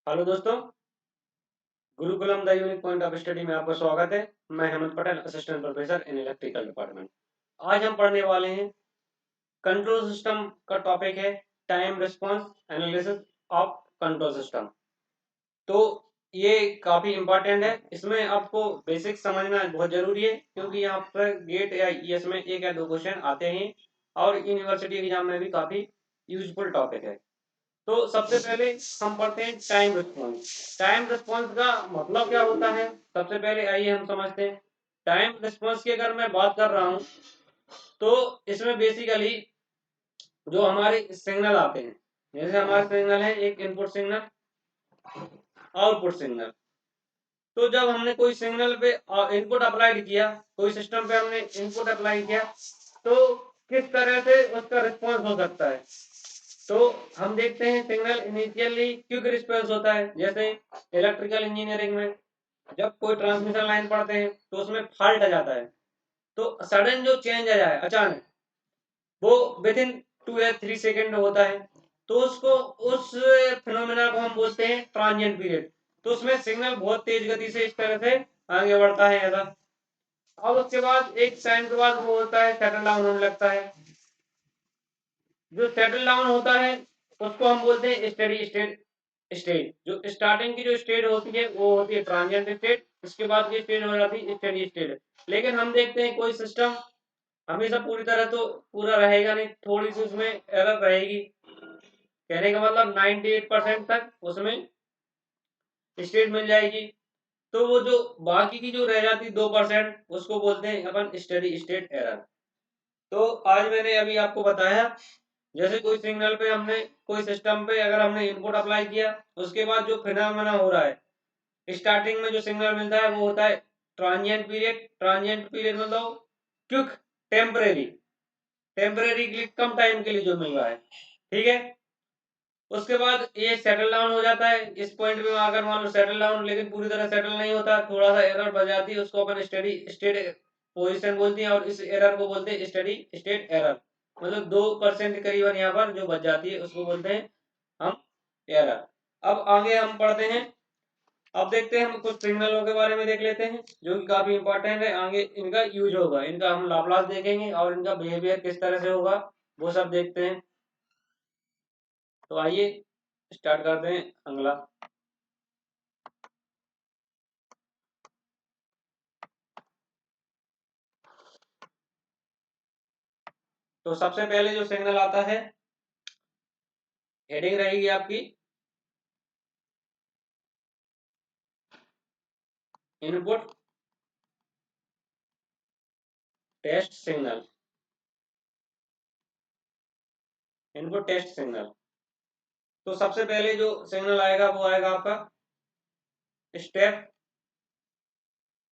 Hello दोस्तों, Gurukulam the unique point of study में आपका स्वागत है। मैं Hemant Patel, assistant professor in electrical department. आज हम पढ़ने वाले हैं कंट्रोल सिस्टम का टॉपिक है time response analysis of control system. तो ये काफी इंपॉर्टेंट है, इसमें आपको बेसिक समझना बहुत जरूरी है क्योंकि यहाँ पर गेट या ईएस में एक या दो क्वेश्चन आते हैं और यूनिवर्सिटी एग्जाम में भी काफी यूजफुल टॉपिक है। तो सबसे पहले हम पढ़ते हैं टाइम रिस्पॉन्स। टाइम रिस्पॉन्स का मतलब क्या होता है, सबसे पहले आइए हम समझते हैं। टाइम रिस्पॉन्स की अगर मैं बात कर रहा हूं तो इसमें बेसिकली जो हमारे सिग्नल आते हैं, जैसे हमारे सिग्नल है एक इनपुट सिग्नल, आउटपुट सिग्नल। तो जब हमने कोई सिग्नल पे इनपुट अप्लाई किया, कोई सिस्टम पे हमने इनपुट अप्लाई किया, तो किस तरह से उसका रिस्पॉन्स हो सकता है। तो हम देखते हैं सिग्नल इनिशियली क्विक रिस्पॉन्स होता है। जैसे इलेक्ट्रिकल इंजीनियरिंग में जब कोई ट्रांसमिशन लाइन पढ़ते हैं तो उसमें फॉल्ट आ जाता है, तो सडन जो चेंज आ जाए अचानक, वो विद इन 2 या 3 सेकेंड में होता है। तो उसको उस फिनोमेना को हम बोलते हैं ट्रांजिएंट पीरियड। तो उसमें सिग्नल बहुत तेज गति से इस तरह से आगे बढ़ता है ऐसा। और उसके बाद एक टाइम के बाद वो होता है सेटल डाउन होने लगता है। जो सेटल डाउन होता है उसको हम बोलते हैं स्टेडी स्टेट। स्टेट जो स्टार्टिंग की जो स्टेट होती है वो होती है ट्रांजिएंट स्टेट, इसके बाद की स्टेट हो जाती है स्टेडी स्टेट। लेकिन हम देखते हैं कोई सिस्टम हमेशा पूरी तरह तो पूरा रहेगा नहीं, थोड़ी सी उसमें एरर रहेगी। कहने का मतलब 98% तक उसमें स्टेट मिल जाएगी। तो वो जो बाकी की जो रह जाती 2% उसको बोलते हैं अपन स्टेडी स्टेट एरर। तो आज मैंने अभी आपको बताया, जैसे कोई सिग्नल पे हमने कोई सिस्टम पे अगर हमने इनपुट अप्लाई किया, उसके बाद जो फिनोमेना हो रहा है, स्टार्टिंग में जो सिग्नल मिलता है वो होता है ट्रांजिएंट पीरियड। ट्रांजिएंट पीरियड मतलब क्विक, टेम्परेरी, टेम्परेरी के लिए कम टाइम के लिए जो मिल रहा है, ठीक है। उसके बाद ये सेटल डाउन हो जाता है इस पॉइंट पे अगर मान लो सेटल डाउन, लेकिन पूरी तरह सेटल नहीं होता, थोड़ा सा एरर बच जाती है, उसको अपन स्टेडी स्टेट पोजीशन बोलते हैं और इस एरर को बोलते हैं स्टेडी स्टेट एरर। मतलब 2% करीबन यहाँ पर जो बच जाती है उसको बोलते हैं हम एरर। अब आगे हम पढ़ते हैं। अब देखते हैं, हम कुछ सिग्नलों के बारे में देख लेते हैं जो कि काफी इंपॉर्टेंट है, आगे इनका यूज होगा, इनका हम लाप्लास देखेंगे और इनका बिहेवियर किस तरह से होगा वो सब देखते हैं। तो आइए स्टार्ट करते हैं अगला। तो सबसे पहले जो सिग्नल आता है, हेडिंग रहेगी आपकी input test signal. Input test signal. तो सबसे पहले जो सिग्नल आएगा वो आएगा आपका स्टेप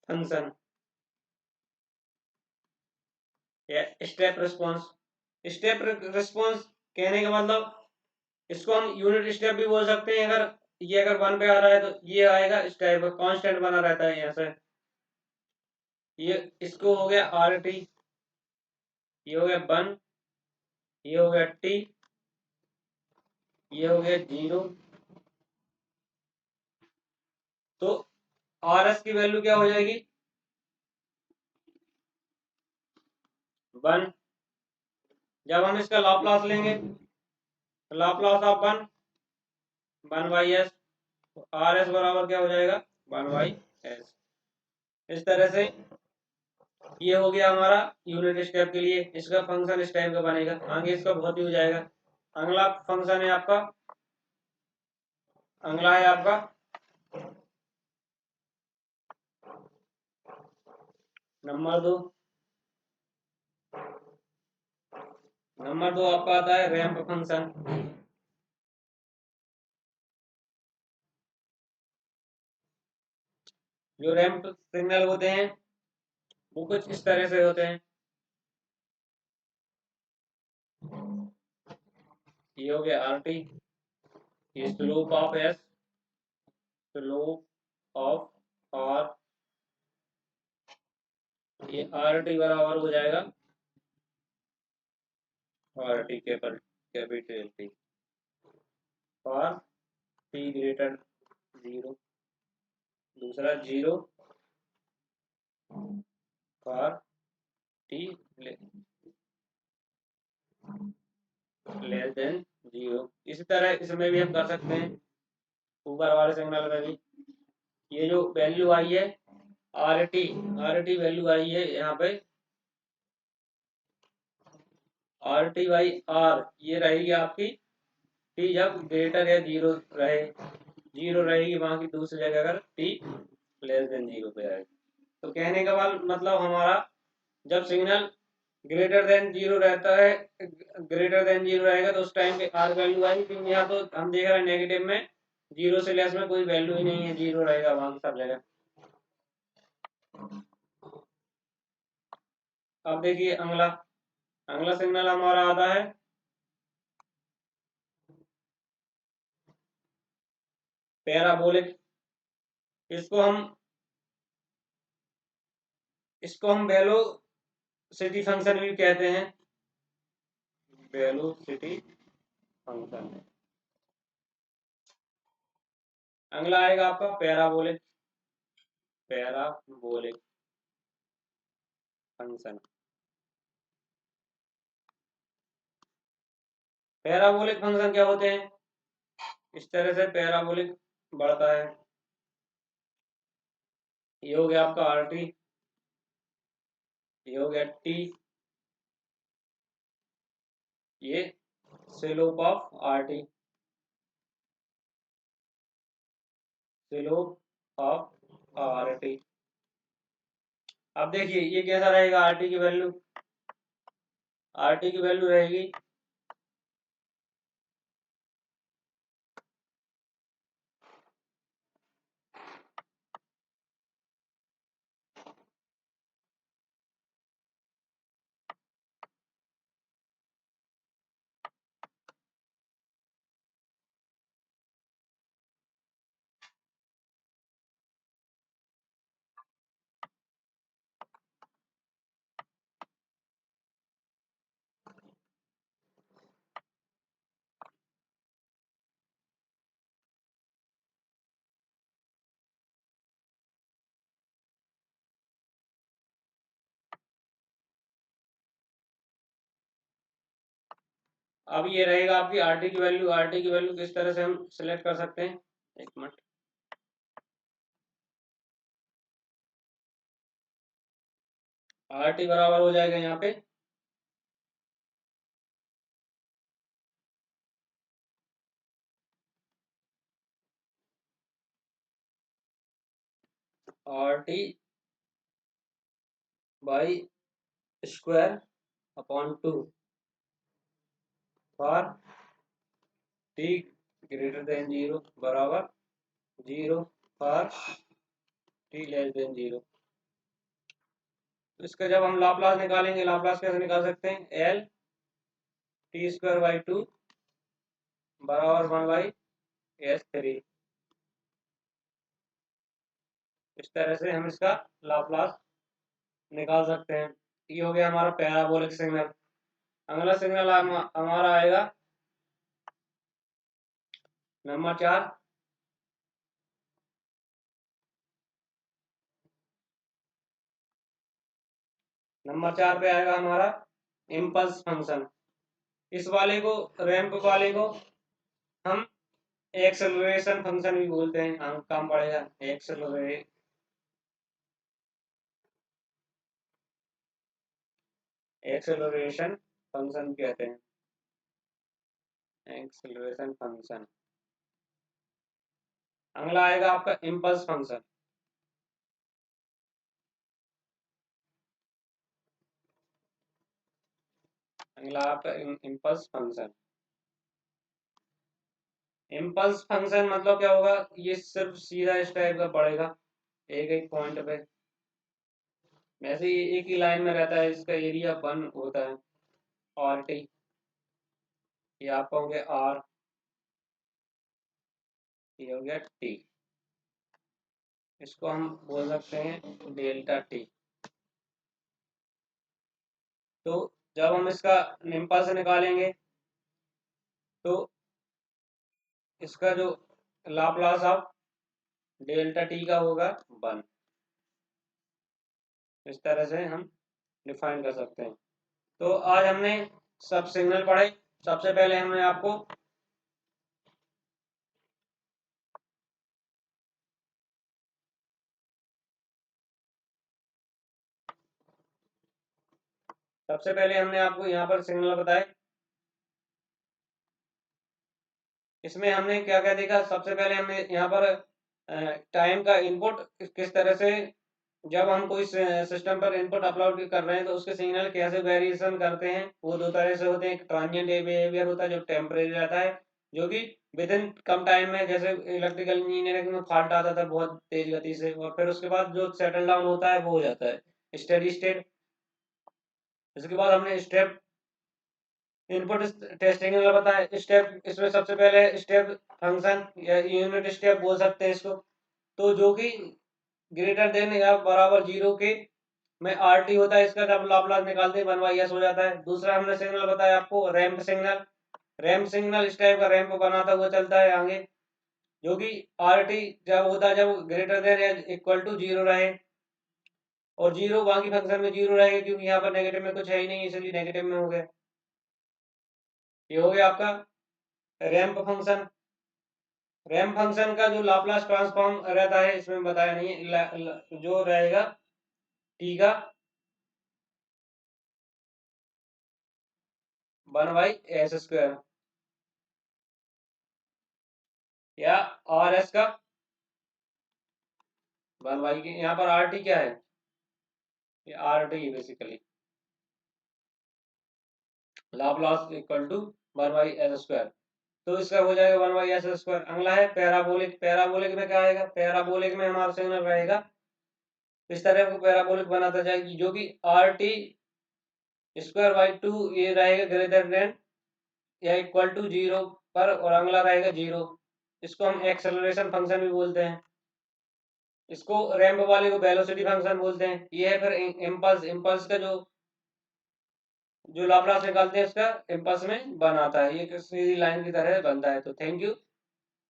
फंक्शन या स्टेप रिस्पॉन्स। स्टेप रिस्पॉन्स कहने का मतलब इसको हम यूनिट स्टेप भी बोल सकते हैं। अगर ये अगर 1 पे आ रहा है तो ये आएगा इस टाइप का कांस्टेंट बना रहता है यहाँ से। ये इसको हो गया RT, ये हो गया 1, ये हो गया T, ये हो गया 0। तो RS की वैल्यू क्या हो जाएगी 1। जब हम इसका लाप्लास लेंगे तो लाप्लास ऑफ 1 1/s, RS बराबर क्या हो जाएगा 1/s। इस तरह से ये हो गया हमारा यूनिट स्टेप के लिए, इसका फंक्शन इस टाइप का बनेगा। आगे इसका बहुत यूज आएगा। अगला फंक्शन है आपका, अगला है आपका नंबर 2। नंबर 2 आपका आता है रैंप फंक्शन। जो रैंप सिग्नल होते हैं वो कुछ इस तरह से होते हैं। ये हो गया RT, ये slope of S, slope of R, ये RT बराबर हो जाएगा RT capital T for T greater 0, दूसरा 0 फॉर टी लेस देन 0। इसी तरह इसमें भी हम कर सकते हैं, ऊपर वाले सिग्नल में भी ये जो वैल्यू आई है आर टी वैल्यू आई है यहाँ पे आर टी बाई आर, ये रहेगी आपकी टी जब ग्रेटर या 0 रहे, 0 रहेगी वहां की दूसरी जगह अगर टी लेस देन 0 पे आए। तो कहने का मतलब हमारा जब सिग्नल ग्रेटर देन 0 रहता है, ग्रेटर देन 0 रहेगा तो उस टाइम पे आर वैल्यू आएगी, क्योंकि यहाँ तो हम देख रहे हैं नेगेटिव में 0 से लेस में कोई वैल्यू ही नहीं है, 0 रहेगा वहां सब जगह। अब देखिए अगला अगला सिग्नल हमारा आता है पैराबोलिक। इसको हम वेलोसिटी फंक्शन भी कहते हैं, वेलोसिटी फंक्शन। अगला आएगा आपका पैराबोलिक फंक्शन। पैराबोलिक फंक्शन क्या होते हैं? इस तरह से पैराबोलिक बढ़ता है, ये हो गया आपका आर टी, ये हो गया टी, ये slope of R T, slope of R T. अब देखिए ये कैसा रहेगा, आर टी की वैल्यू, आर टी की वैल्यू रहेगी अब ये रहेगा आपकी आर टी की वैल्यू। आर टी की वैल्यू किस तरह से हम सिलेक्ट कर सकते हैं, एक मिनट। आर टी बराबर हो जाएगा यहाँ पे R T by square upon 2 for T greater than 0 बराबर 0 फॉर टी लेस देन 0। तो इसका जब हम लाप्लास निकालेंगे, लाप्लास कैसे निकाल सकते हैं, एल टी स्क्वायर बाई 2 बराबर 1 बाई एस 3। इस तरह से हम इसका लाप्लास निकाल सकते हैं। ये हो गया हमारा पैराबोलिक सिग्नल। अगला सिग्नल हमारा आएगा नंबर 4। नंबर 4 पे आएगा हमारा इम्पल्स फंक्शन। इस वाले को, रैंप वाले को हम एक्सेलरेशन फंक्शन भी बोलते हैं, हम काम पड़ेगा एक्सेलरेशन फंक्शन कहते हैं, एक्सेलरेशन फंक्शन। अगला आएगा आपका इम्पल्स फंक्शन। अगला आपका इम्पल्स फंक्शन। इम्पल्स फंक्शन मतलब क्या होगा, ये सिर्फ सीधा इस टाइप का पड़ेगा एक एक पॉइंट पे, वैसे ये एक ही लाइन में रहता है, इसका एरिया 1 होता है आर टी। ये आपका हो गया आर, ये हो गया टी, इसको हम बोल सकते हैं डेल्टा टी। तो जब हम इसका इम्पल्स निकालेंगे तो इसका जो लाप्लास ऑफ डेल्टा टी का होगा 1। इस तरह से हम डिफाइन कर सकते हैं। तो आज हमने सब सिग्नल पढ़े। सबसे पहले हमने आपको यहाँ पर सिग्नल बताए। इसमें हमने क्या क्या देखा, सबसे पहले हमने यहाँ पर टाइम का इनपुट किस तरह से, जब हम कोई सिस्टम पर इनपुट अपलोड कर रहे हैं तो उसके सिग्नल कैसे वेरिएशन करते हैं। वो दो तरह से होते हैं, एक ट्रांजिएंट बिहेवियर होता है जो टेम्परेरी रहता है, जो कि विद इन कम टाइम में, जैसे इलेक्ट्रिकल इंजीनियरिंग में फॉल्ट आता था बहुत तेज गति से, और फिर उसके बाद जो सेटल डाउन होता है वो हो जाता है स्टेडी स्टेट। इसके बाद हमने स्टेप इनपुट टेस्टिंग में बताया स्टेप। इसमें सबसे पहले स्टेप फंक्शन या यूनिट स्टेप बोल सकते हैं इसको, तो जो कि ग्रेटर देन या बराबर 0 के में आरटी होता है, इसका जब लाप्लास निकालते हैं 1/s हो जाता है। दूसरा हमने सिग्नल बताया आपको रैंप सिग्नल। रैंप सिग्नल इस टाइप का रैंप बनाता हुआ चलता है आगे, जो कि आरटी जब होता है जब ग्रेटर देन या इक्वल टू 0 रहे, और 0 बाकी फंक्शन में 0 रहेगा क्योंकि यहाँ पर नेगेटिव में कुछ है ही नहीं, इसलिए नेगेटिव में हो गया। ये हो गया आपका रैंप फंक्शन। रैंप फंक्शन का जो लाप्लास ट्रांसफॉर्म रहता है इसमें बताया नहीं है, जो रहेगा टी का 1/s², या आर एस का 1 की, यहाँ पर आर टी क्या है, ये r t basically Laplace equal to 1/s²। तो इसका हो जाएगा 1/s²। अगला है पैराबोलिक। पैराबोलिक में क्या आएगा, पैराबोलिक में हमारा सिग्नल रहेगा इस तरह को पैराबोलिक बनाता जाएगी, जो कि RT² 2 ये रहेगा ग्रेटर देन या इक्वल टू 0 पर, और अगला रहेगा 0। इसको हम एक्सेलरेशन फंक्शन भी बोलते हैं। इसको रैंप वाले को वेलोसिटी फंक्शन बोलते हैं। ये है फिर इम्पल्स। इम्पल्स का जो जो लाप्लास निकालते हैं उसका इम्पल्स में बनाता है, ये सीधी लाइन की तरह बनता है। तो थैंक यू।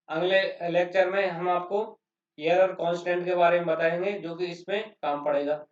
अगले लेक्चर में हम आपको एरर कांस्टेंट के बारे में बताएंगे, जो कि इसमें काम पड़ेगा।